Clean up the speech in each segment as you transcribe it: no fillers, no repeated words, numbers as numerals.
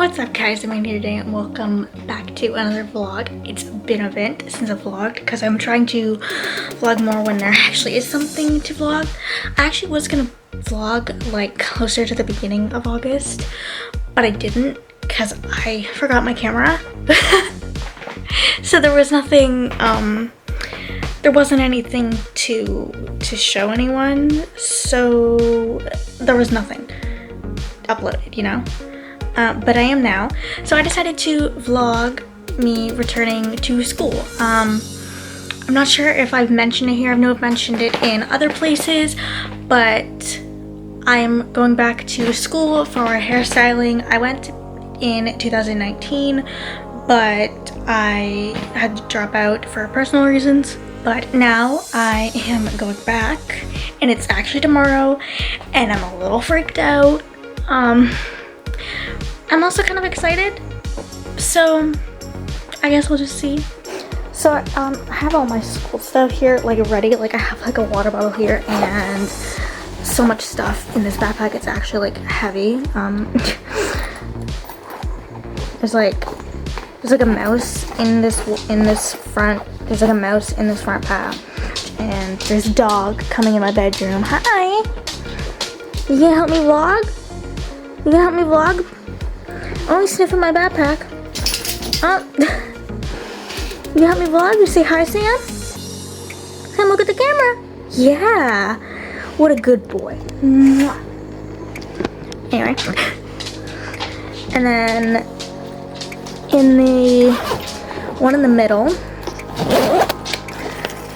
What's up guys, I'm here today and welcome back to another vlog. It's been a bit since I vlogged because I'm trying to vlog more when there actually is something to vlog. I actually was gonna vlog like closer to the beginning of August, but I didn't because I forgot my camera. So there was nothing, there wasn't anything to show anyone, so there was nothing uploaded, you know? But I am now. So I decided to vlog me returning to school. I'm not sure if I've mentioned it here. I know I've mentioned it in other places, but I'm going back to school for hairstyling. I went in 2019, but I had to drop out for personal reasons. But now I am going back, and it's actually tomorrow, and I'm a little freaked out. I'm also kind of excited, so I guess we'll just see. So I have all my school stuff here like ready. Like I have like a water bottle here and so much stuff in this backpack. It's actually like heavy. There's like a mouse in this front. There's like a mouse in this front pouch, and there's a dog coming in my bedroom. Hi, you gonna help me vlog? You gonna help me vlog? Only sniffing my backpack. Oh, you help me vlog? You say hi, Sam? Sam, look at the camera. Yeah, what a good boy. Mwah. Anyway, and then in the one in the middle,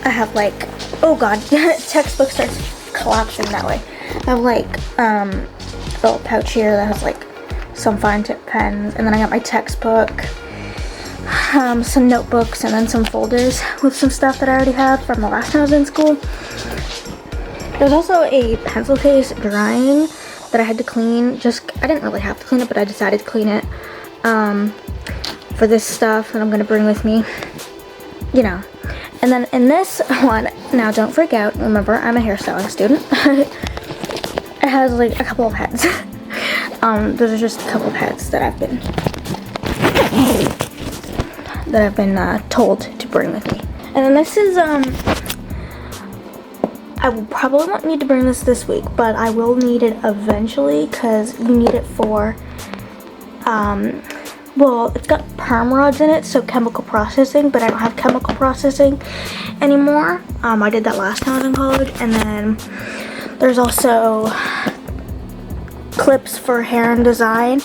I have like, oh god, textbook starts collapsing that way. I have like a little pouch here that has like some fine tip pens, and then I got my textbook, some notebooks, and then some folders with some stuff that I already had from the last time I was in school. There's also a pencil case drying that I had to clean. I didn't really have to clean it, but I decided to clean it for this stuff that I'm gonna bring with me, you know. And then in this one, now don't freak out, remember I'm a hairstyling student. It has like a couple of heads. Those are just a couple of heads that I've been told to bring with me. And then this is I will probably won't need to bring this week, but I will need it eventually because you need it for well, it's got perm rods in it, so chemical processing, but I don't have chemical processing anymore. I did that last time I was in college. And then there's also clips for hair and design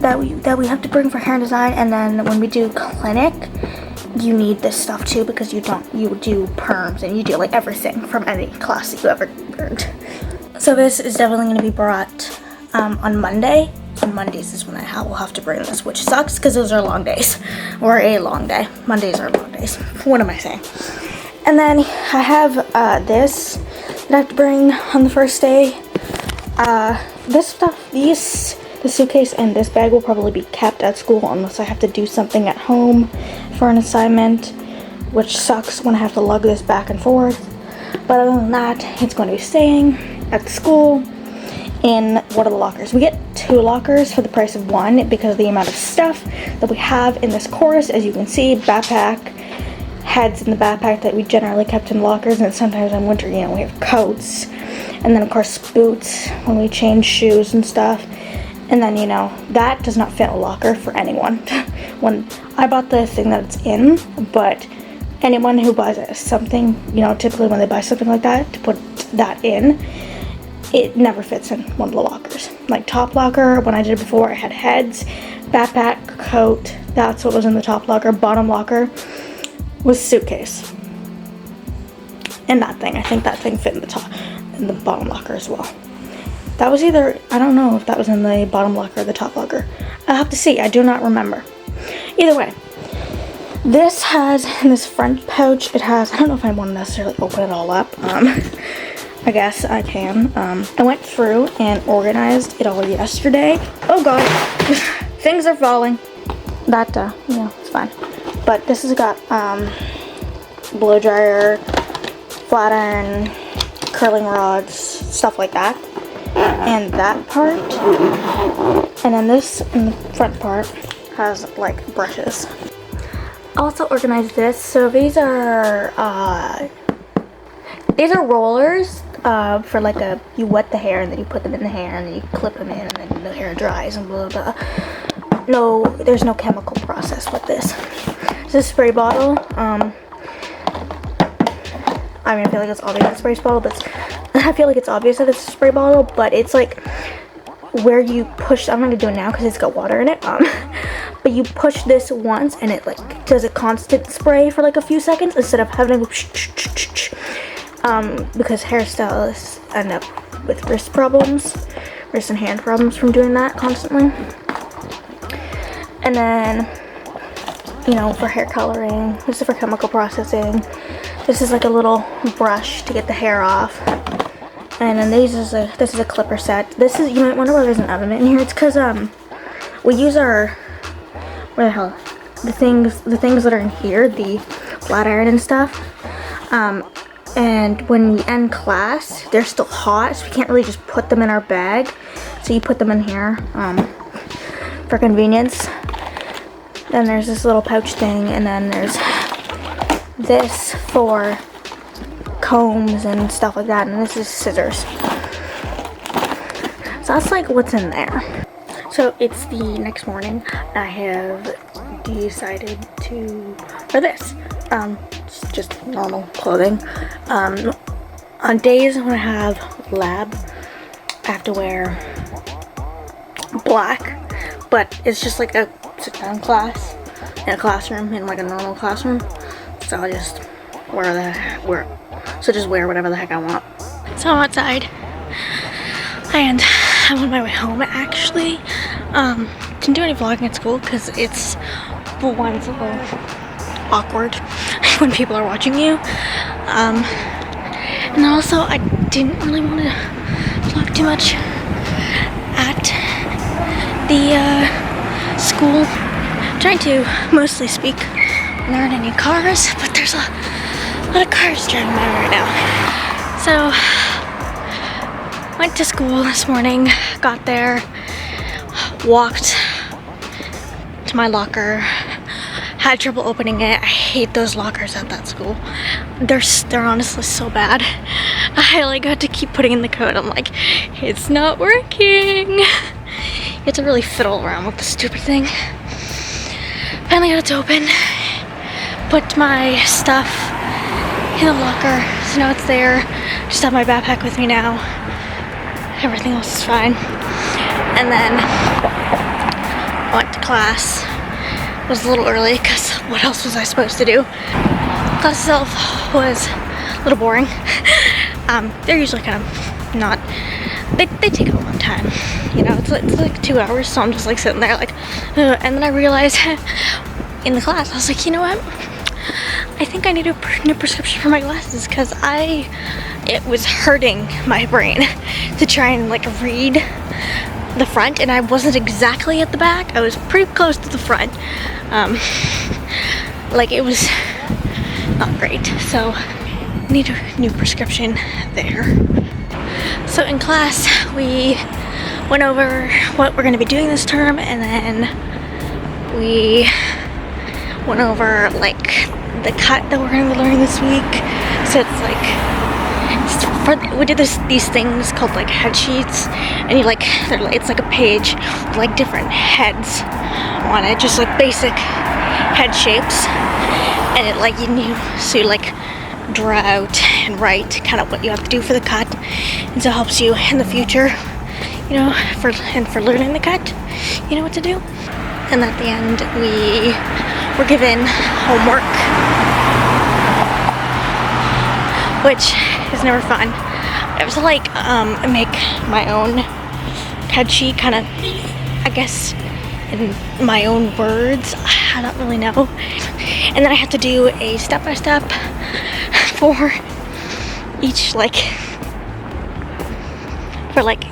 that we have to bring for hair and design. And then when we do clinic, you need this stuff too, because you do perms and you do like everything from any class that you ever learned. So this is definitely going to be brought on Monday. On Mondays is when I will have to bring this, which sucks because those are long days, or a long day. Mondays are long days. What am I saying? And then I have this that I have to bring on the first day. This stuff, the suitcase and this bag will probably be kept at school unless I have to do something at home for an assignment, which sucks when I have to lug this back and forth. But other than that, it's going to be staying at the school in one of the lockers. We get 2 lockers for the price of 1 because of the amount of stuff that we have in this course. As you can see, backpack, heads in the backpack that we generally kept in lockers, and sometimes in winter, you know, we have coats, and then of course boots when we change shoes and stuff. And then, you know, that does not fit a locker for anyone. When I bought the thing that it's in, but anyone who buys something, you know, typically when they buy something like that, to put that in, it never fits in one of the lockers. Like top locker, when I did it before, I had heads, backpack, coat, that's what was in the top locker. Bottom locker was suitcase. And that thing, I think that thing fit in the bottom locker as well. That was either, I don't know if that was in the bottom locker or the top locker. I'll have to see, I do not remember. Either way, this has, in this front pouch, it has, I don't know if I want to necessarily open it all up. I guess I can. I went through and organized it all yesterday. Oh god, things are falling. That, yeah, it's fine. But this has got, blow dryer, flat iron, curling rods, stuff like that. And that part. And then this in the front part has like brushes. I also organized this. So these are rollers for like you wet the hair and then you put them in the hair and then you clip them in and then the hair dries and blah blah blah. No, there's no chemical process with this. It's a spray bottle. I mean, I feel like it's obvious it's a spray bottle, but I feel like it's obvious that it's a spray bottle, but it's like where you push. I'm not gonna do it now because it's got water in it. But you push this once and it like does a constant spray for like a few seconds instead of having to go because hairstylists end up with wrist and hand problems from doing that constantly. And then, you know, for hair coloring, this is for chemical processing. This is like a little brush to get the hair off. And then this is a clipper set. This is, you might wonder why there's an oven in here. It's because we use our, where the hell, the things that are in here, the flat iron and stuff. And when we end class, they're still hot, so we can't really just put them in our bag. So you put them in here for convenience. Then there's this little pouch thing, and then there's this for combs and stuff like that, and this is scissors. So that's like what's in there. So it's the next morning. I have decided to wear this. It's just normal clothing. On days when I have lab, I have to wear black, but it's just like a sit-down class in a classroom, in like a normal classroom. So I just just wear whatever the heck I want. So I'm outside, and I'm on my way home actually. Didn't do any vlogging at school because it's, for one, it's a little awkward when people are watching you. And also I didn't really want to vlog too much at the school. I'm trying to mostly speak when there aren't any cars, but there's a lot of cars driving by right now. So went to school this morning, got there, walked to my locker, had trouble opening it. I hate those lockers at that school. They're honestly so bad. I like had to keep putting in the code. I'm like, it's not working. You have to really fiddle around with the stupid thing. Finally got it to open. Put my stuff in the locker, so now it's there. Just have my backpack with me now. Everything else is fine. And then I went to class. It was a little early because what else was I supposed to do? Class itself was a little boring. They're usually kind of not, they take a long time. You know, it's like 2 hours, so I'm just like sitting there like, and then I realized in the class, I was like, you know what? I think I need a new prescription for my glasses because it was hurting my brain to try and like read the front, and I wasn't exactly at the back. I was pretty close to the front. Like it was not great, so I need a new prescription there. So in class, we went over what we're going to be doing this term, and then we went over like the cut that we're going to be learning this week. So it's like, we did these things called like head sheets, and it's like a page with like different heads on it, just like basic head shapes, and it like so you like draw out and write kind of what you have to do for the cut, and so it helps you in the future, you know, for learning the cut, you know what to do. And at the end we were given homework, which is never fun. I was like make my own head sheet, kind of, I guess, in my own words. I don't really know. And then I had to do a step-by-step for each,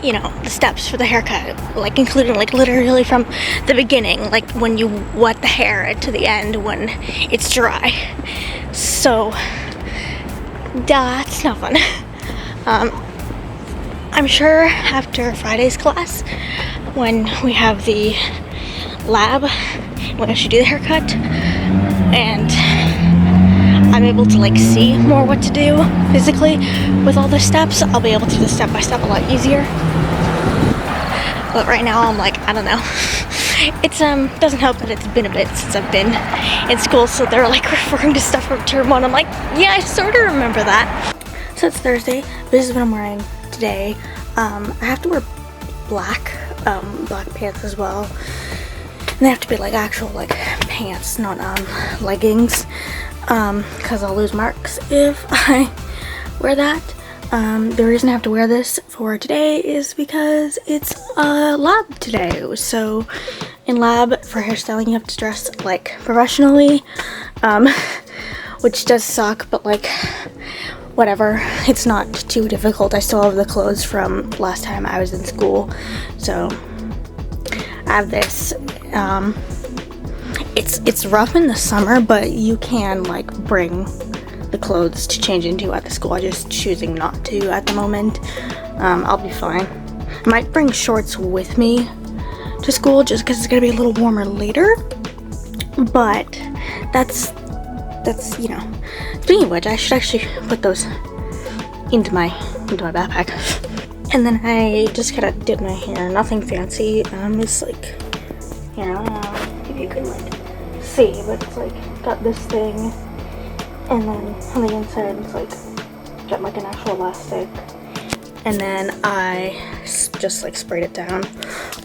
you know, the steps for the haircut, like including like literally from the beginning, like when you wet the hair to the end when it's dry. So that's not fun. I'm sure after Friday's class when we have the lab, when I should do the haircut, and I'm able to like see more what to do physically with all the steps, I'll be able to do the step by step a lot easier. But right now I'm like, I don't know. It's doesn't help that it's been a bit since I've been in school, so they're like referring to stuff from term 1. I'm like, yeah, I sort of remember that. So it's Thursday. This is what I'm wearing today. I have to wear black pants as well. And they have to be like actual like pants, not leggings, because I'll lose marks if I wear that. The reason I have to wear this for today is because it's a lab today. So in lab for hairstyling you have to dress like professionally, which does suck, but like whatever, it's not too difficult. I still have the clothes from last time I was in school, so I have this. It's rough in the summer, but you can like bring the clothes to change into at the school. I'm just choosing not to at the moment. I'll be fine. I might bring shorts with me to school just because it's gonna be a little warmer later, but that's you know. Speaking of which, I should actually put those into my backpack. And then I just kind of did my hair, nothing fancy. It's like, you know, if you can like see, but it's like got this thing, and then on the inside it's like got like an actual elastic, and then I just like sprayed it down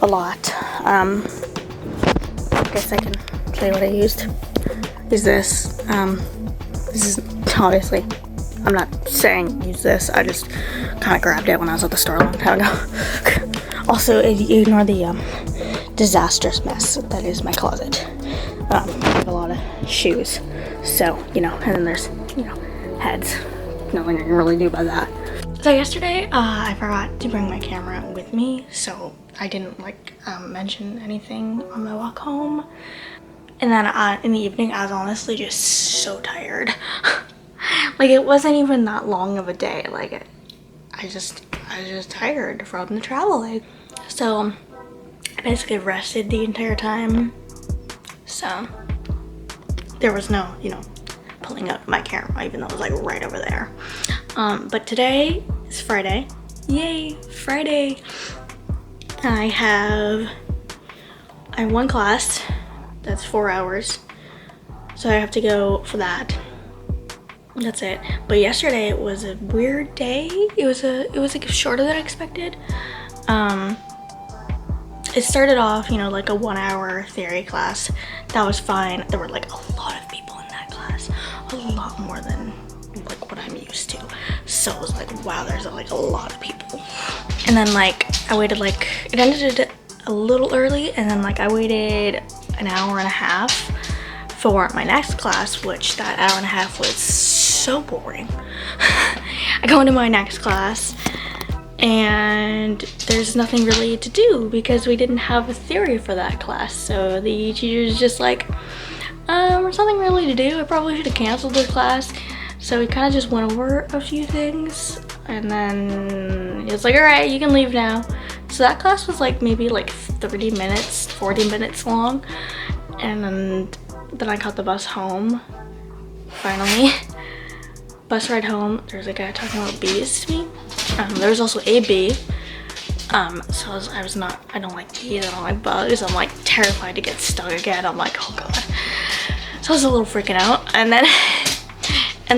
a lot. I guess I can show you what I used. Is this? This is obviously, I'm not saying use this, I just kind of grabbed it when I was at the store a long time ago. Also, ignore the disastrous mess that is my closet. I have a lot of shoes, so, you know, and then there's, you know, heads. Nothing I can really do about that. So yesterday, I forgot to bring my camera with me, so I didn't, like, mention anything on my walk home. And then in the evening, I was honestly just so tired. Like, it wasn't even that long of a day. Like, I was just tired from the traveling. So, I basically rested the entire time. So, there was no, you know, pulling up my camera, even though it was like right over there. But today is Friday. Yay, Friday. I have one class. That's 4 hours, so I have to go for that. That's it. But yesterday it was a weird day. It was like shorter than I expected. It started off, you know, like a 1 hour theory class. That was fine. There were like a lot of people in that class, a lot more than like what I'm used to. So it was like, wow, there's like a lot of people. And then like I waited, like it ended a little early, and then like I waited an hour and a half for my next class, which that hour and a half was so boring. I go into my next class and there's nothing really to do because we didn't have a theory for that class. So the teacher's just like, there's nothing really to do. I probably should have canceled the class. So we kind of just went over a few things, and then he was like, all right, you can leave now. So that class was like maybe like 30 minutes, 40 minutes long. And then I caught the bus home, finally. Bus ride home, there's a guy talking about bees to me. There was also a bee. So I don't like bees, I don't like bugs. I'm like terrified to get stung again. I'm like, oh God. So I was a little freaking out. And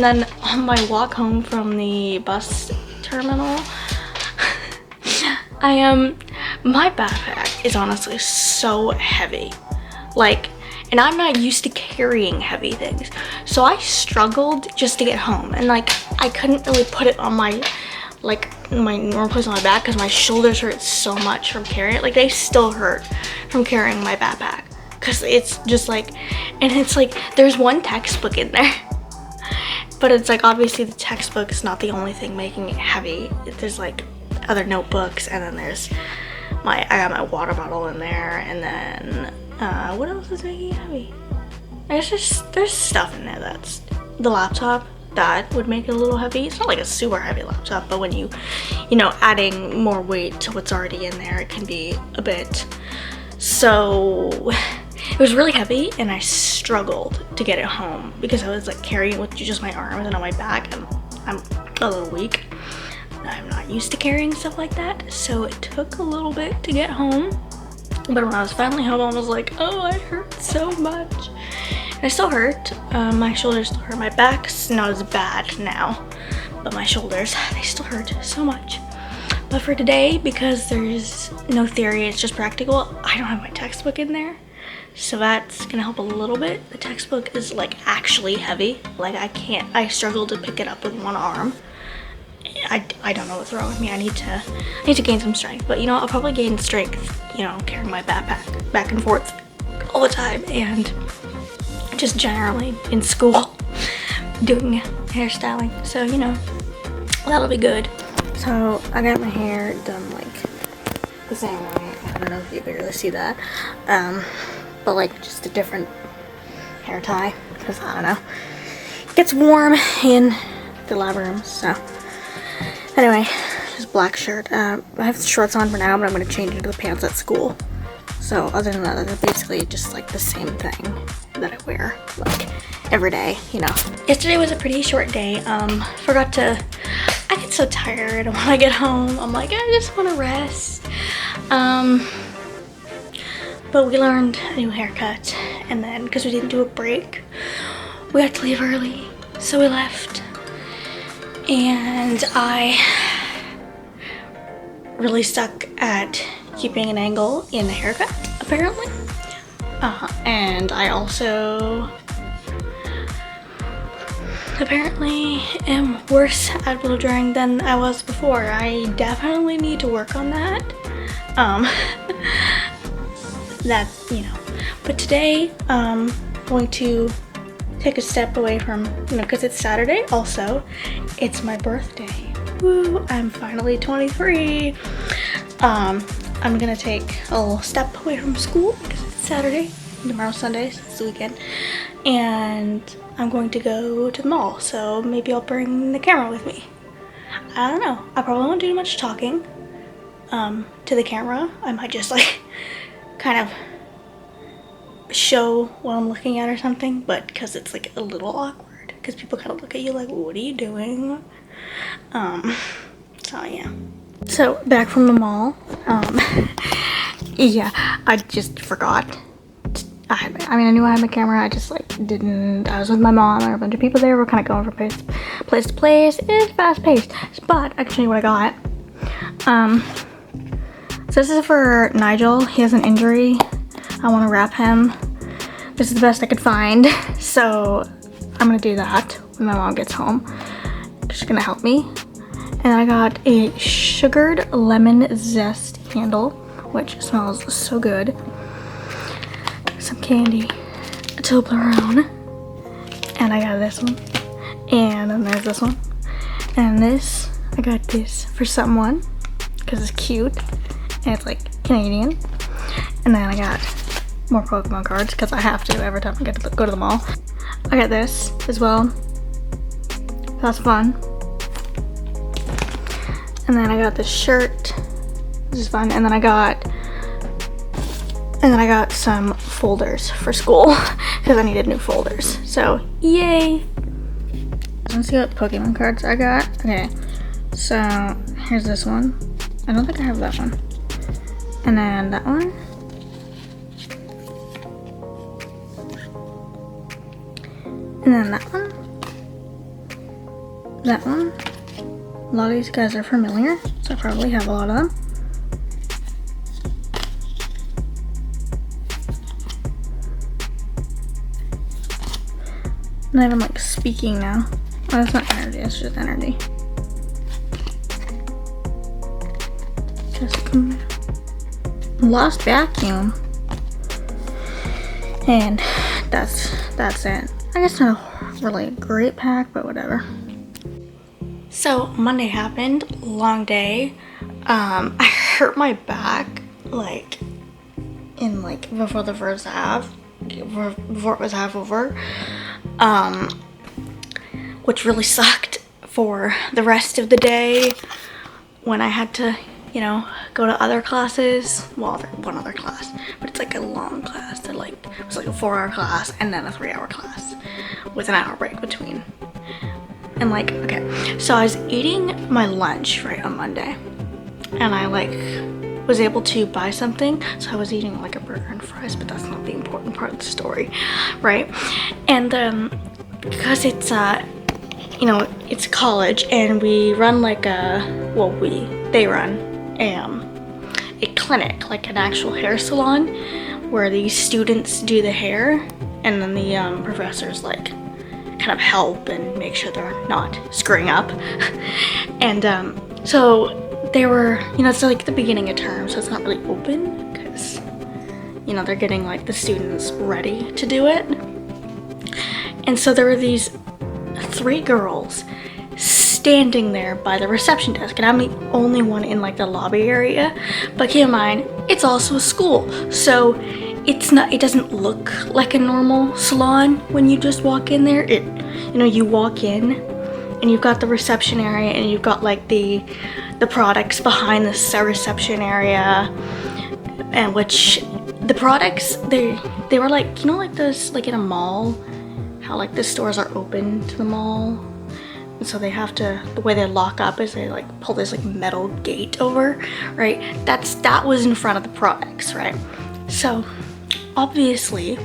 then on my walk home from the bus terminal, my backpack is honestly so heavy. Like, and I'm not used to carrying heavy things. So I struggled just to get home. And like, I couldn't really put it on my normal place on my back because my shoulders hurt so much from carrying it. Like, they still hurt from carrying my backpack. Because it's just like, and it's like, there's one textbook in there. But it's like, obviously the textbook is not the only thing making it heavy. There's like other notebooks, and then there's I got my water bottle in there, and then what else is making it heavy? There's stuff in there. That's the laptop that would make it a little heavy. It's not like a super heavy laptop, but when you know, adding more weight to what's already in there, it can be a bit. So it was really heavy and I struggled to get it home because I was like carrying it with just my arms and on my back, and I'm a little weak. I'm not used to carrying stuff like that, so it took a little bit to get home. But when I was finally home, I was like, oh, I hurt so much. And I still hurt. My shoulders still hurt. My back's not as bad now, but my shoulders, they still hurt so much. But for today, because there's no theory, it's just practical, I don't have my textbook in there. So that's gonna help a little bit. The textbook is like actually heavy. Like I struggle to pick it up with one arm. I don't know what's wrong with me. I need to gain some strength. But you know, I'll probably gain strength, you know, carrying my backpack back and forth all the time, and just generally in school doing hairstyling. So, you know, that'll be good. So I got my hair done like the same way. I don't know if you can really see that. But like just a different hair tie, because I don't know. It gets warm in the lab room, so. Anyway, just black shirt. I have shorts on for now, but I'm going to change into the pants at school. So other than that, it's basically just like the same thing that I wear like every day, you know. Yesterday was a pretty short day. I get so tired when I get home. I'm like, I just want to rest. But we learned a new haircut, and then because we didn't do a break, we had to leave early, so we left. And I really stuck at keeping an angle in the haircut, apparently. And I also apparently am worse at blow drying than I was before. I definitely need to work on that. That's, you know. But today, I'm going to take a step away from, you know, because it's Saturday. Also, it's my birthday. Woo, I'm finally 23. I'm gonna take a little step away from school because it's Saturday. Tomorrow's Sunday, so it's the weekend. And I'm going to go to the mall, so maybe I'll bring the camera with me. I don't know. I probably won't do much talking to the camera. I might just like kind of show what I'm looking at or something, but because it's like a little awkward because people kind of look at you like, what are you doing? So yeah. So back from the mall. Yeah, I just forgot. I knew I had my camera, I just like didn't. I was with my mom and a bunch of people there. We're kind of going from place to place. It's fast paced, but I can show you what I got. So this is for Nigel. He has an injury. I want to wrap him. This is the best I could find, so I'm gonna do that when my mom gets home. She's gonna help me. And I got a sugared lemon zest candle, which smells so good. Some candy, a Toblerone, and I got this one, and then there's this one, and this, I got this for someone because it's cute and it's like Canadian. And then I got more Pokemon cards because I have to every time I get to go to the mall. I got this as well. That's fun. And then I got this shirt. This is fun. And then I got some folders for school because I needed new folders. So yay! Let's see what Pokemon cards I got. Okay, so here's this one. I don't think I have that one. And then that one. And then that one. That one. A lot of these guys are familiar, so I probably have a lot of them. And then I'm like speaking now. Oh, that's not energy, it's just energy. Just come lost vacuum. And that's it. I guess not a really great pack, but whatever. So Monday happened, long day. I hurt my back like in like before the first half, before it was half over. which really sucked for the rest of the day when I had to, you know, go to other classes. Well, one other class, but it's like a long class. It was like a 4-hour class and then a 3-hour class with an hour break between. And like, okay, so I was eating my lunch right on Monday, and I like was able to buy something. So I was eating like a burger and fries, but that's not the important part of the story, right? And because it's you know, it's college, and we run like they run a clinic, like an actual hair salon, where the students do the hair, and then the professors like kind of help and make sure they're not screwing up. And so they were, you know, it's like the beginning of term, so it's not really open because, you know, they're getting like the students ready to do it. And so there were these 3 girls standing there by the reception desk, and I'm the only one in like the lobby area. But keep in mind, it's also a school, so it doesn't look like a normal salon when you just walk in there. You know, you walk in and you've got the reception area, and you've got like the products behind the reception area, and which the products they were like, you know, like those like in a mall, how like the stores are open to the mall, and so they have to, the way they lock up is they like pull this like metal gate over, right? That was in front of the products, right? So obviously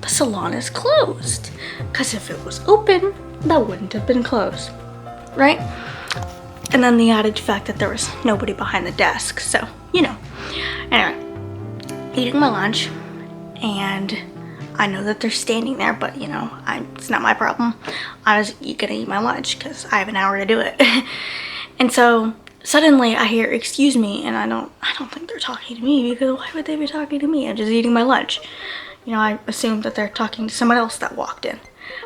the salon is closed, because if it was open, that wouldn't have been closed, right? And then the added fact that there was nobody behind the desk, so, you know. Anyway, eating my lunch, and I know that they're standing there, but, you know, it's not my problem. I was gonna eat my lunch because I have an hour to do it. And so suddenly I hear, "Excuse me," and I don't think they're talking to me, because why would they be talking to me? I'm just eating my lunch. You know, I assumed that they're talking to someone else that walked in.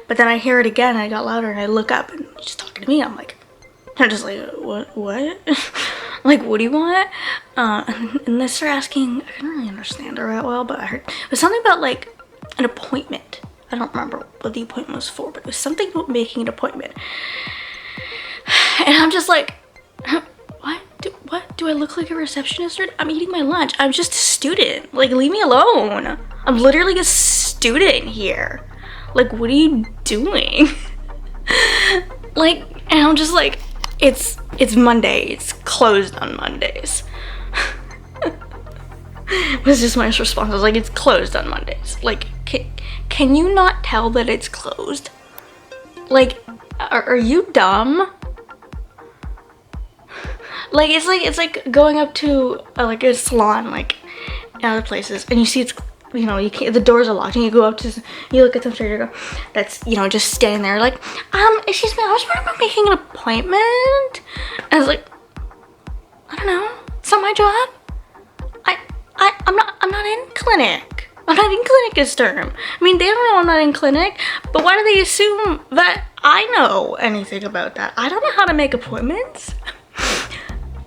But then I hear it again, and I got louder, and I look up, and she's talking to me. I'm just like, what? Like, what do you want? And they start asking, I couldn't really understand her that well, but I heard it was something about like an appointment. I don't remember what the appointment was for, but it was something about making an appointment. And I'm just like, what? Do I look like a receptionist? Or I'm eating my lunch. I'm just a student. Like, leave me alone. I'm literally a student here. Like, what are you doing? Like, and I'm just like, it's Monday. It's closed on Mondays. Was just my response. I was like, it's closed on Mondays. Like, can you not tell that it's closed? Like, are you dumb? Like, it's like going up to like a salon, like in other places, and you see it's, you know, you can't, the doors are locked, and you go up to, you look at some stranger girl that's, you know, just standing there like, excuse me, I was wondering about making an appointment. And I was like, I don't know, it's not my job. I'm not in clinic. I'm not in clinic this term. I mean, they don't know I'm not in clinic, but why do they assume that I know anything about that? I don't know how to make appointments.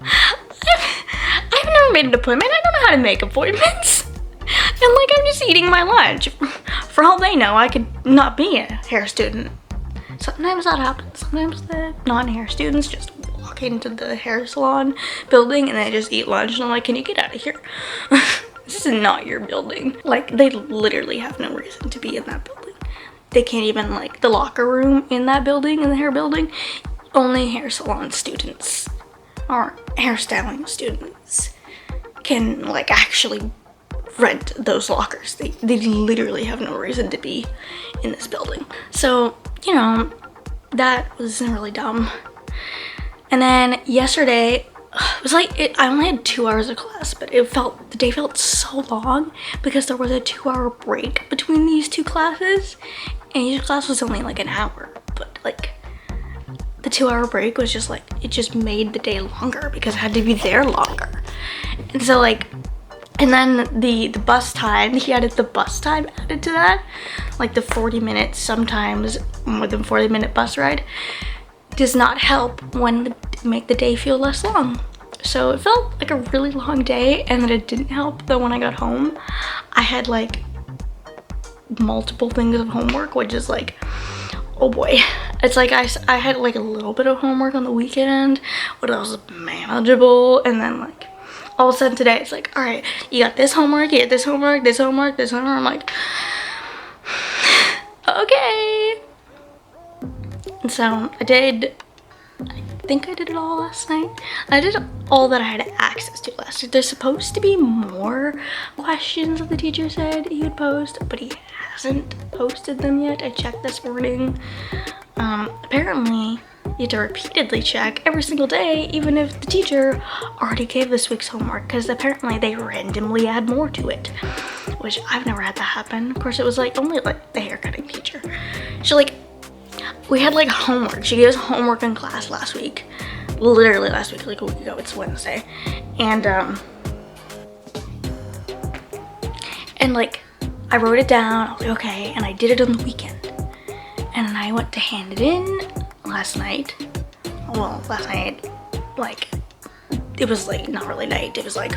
I've never made an appointment. I don't know how to make appointments. And like, I'm just eating my lunch. For all they know, I could not be a hair student. Sometimes that happens. Sometimes the non-hair students just walk into the hair salon building and they just eat lunch, and I'm like, can you get out of here? This is not your building. Like, they literally have no reason to be in that building. They can't even, like, the locker room in that building, in the hair building, only hair salon students or hairstyling students can, like, actually rent those lockers. They literally have no reason to be in this building. So, you know, that was really dumb. And then yesterday, it was like, I only had 2 hours of class, but the day felt so long because there was a 2-hour break between these 2 classes, and each class was only like an hour, but like the 2-hour break was just like, it just made the day longer because I had to be there longer. And so like, and then the bus time, he added the bus time added to that, like the 40 minutes, sometimes more than 40-minute bus ride, does not help make the day feel less long. So it felt like a really long day, and then it didn't help that when I got home, I had like multiple things of homework, which is like oh boy. It's like I had like a little bit of homework on the weekend, but it was manageable. And then like all of a sudden today, it's like, all right, you got this homework, you get this homework, this homework, this homework. I'm like, okay. And so I think I did it all last night. I did all that I had access to last night. There's supposed to be more questions that the teacher said he would post, but he hasn't posted them yet. I checked this morning. Apparently you have to repeatedly check every single day, even if the teacher already gave this week's homework, because apparently they randomly add more to it, which I've never had that happen. Of course, it was like only like the haircutting teacher. She like, we had like homework. She gave us homework in class last week, literally last week, like a week ago. It's Wednesday, and like I wrote it down. I was like, okay, and I did it on the weekend. And then I went to hand it in last night. Well, last night, like, it was like, not really night, it was like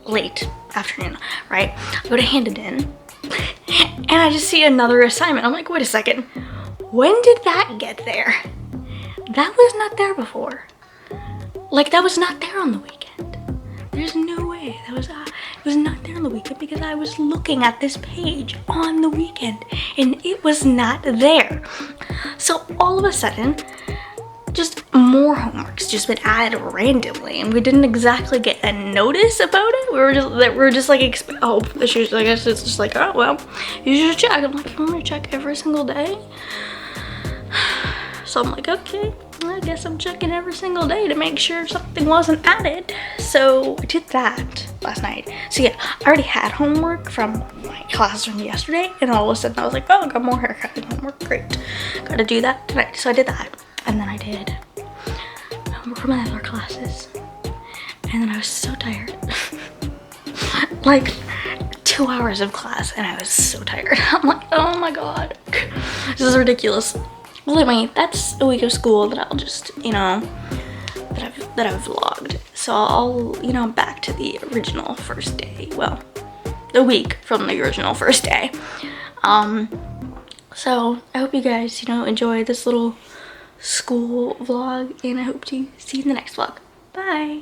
late afternoon, right? I go to hand it in, and I just see another assignment. I'm like, wait a second, when did that get there? That was not there before. Like, that was not there on the weekend. There's no way. It was not there on the weekend, because I was looking at this page on the weekend and it was not there. So all of a sudden, just more homework's just been added randomly, and we didn't exactly get a notice about it. We were just like, oh, the shoes. I guess it's just like, oh well, you should check. I'm like, you want me to check every single day? So I'm like, okay, I guess I'm checking every single day to make sure something wasn't added. So I did that last night. So yeah, I already had homework from my class from yesterday, and all of a sudden I was like, oh, I got more haircut homework, great. Gotta do that tonight. So I did that, and then I did homework from my other classes, and then I was so tired. Like 2 hours of class, and I was so tired. I'm like, oh my god, this is ridiculous. Well, anyway, that's a week of school that I'll just, you know, that I've vlogged. So I'll, you know, back to the original first day. Well, the week from the original first day. So I hope you guys, you know, enjoy this little school vlog, and I hope to see you in the next vlog. Bye.